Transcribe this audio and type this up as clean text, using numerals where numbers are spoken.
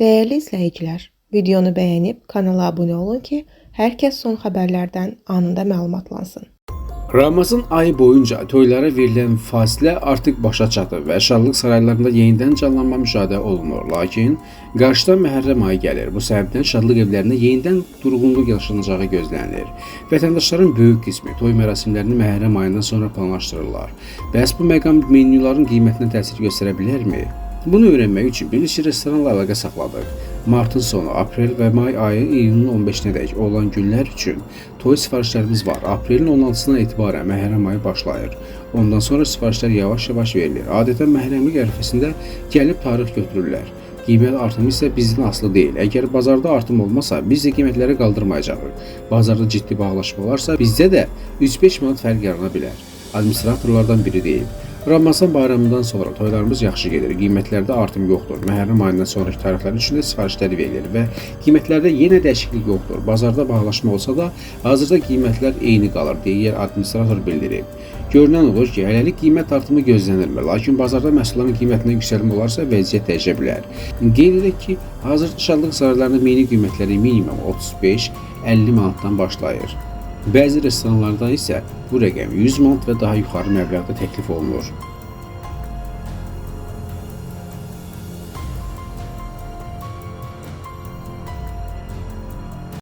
Değerli izləyicilər, videonu bəyənib kanala abunə olun ki, hər kəs son xəbərlərdən anında məlumatlansın. Ramazan ayı boyunca toylara verilən fasilə artıq başa çatır və şadlıq saraylarında yenidən canlanma müşahidə olunur. Lakin qarşıdan Məhərrəm ayı gəlir. Bu səbəbdən şadlıq evlərində yenidən durğunluq yaşanacağı gözlənilir. Vətəndaşların böyük qismi toy mərasimlərini Məhərrəm ayından sonra planlaşdırırlar. Bəs bu məqam menyuların qiymətinə təsir göstərə bilərmi? Bunu öyrənmək üçün bir neçə restoranla əlaqə saxladıq. Martın sonu, aprel və may ayı iyunun 15-nədək olan günlər üçün toy sifarişlərimiz var. Aprelin 16-sından etibarən Məhərrəm ayı başlayır. Ondan sonra sifarişlər yavaş-yavaş verilir. Adətən Məhərrəmlik ərəfəsində gəlib tarix götürürlər. Qiymət artımı isə bizdən asılı deyil. Əgər bazarda artım olmasa, biz də qiymətləri qaldırmayacağıq. Bazarda ciddi bağlaşma olarsa, bizdə də 3-5 manat fərq yarana bilər. Administratorlardan biri deyib. Ramazan bayramından sonra toylarımız yaxşı gedir. Qiymətlərdə artım yoxdur. Məhərrəm ayından sonraki tarixlər üçün də sifarişlər verilir və qiymətlərdə yenə dəyişiklik yoxdur. Bazarda bağlaşma olsa da, hazırda qiymətlər eyni qalır, deyə administrator bildirib. Görünən olur ki, hələlik qiymət artımı gözlənilmir, lakin bazarda məhsulların qiymətində yüksəlmə olarsa vəziyyət dəyişə bilər. Qeyd edək ki, hazırda şadlıq saraylarında mini qiymətləri minimum 35-50 manatdan başlayır. Bəzi restoranlarda isə bu rəqəm 100 manat və daha yuxarı məbləğdə təklif olunur.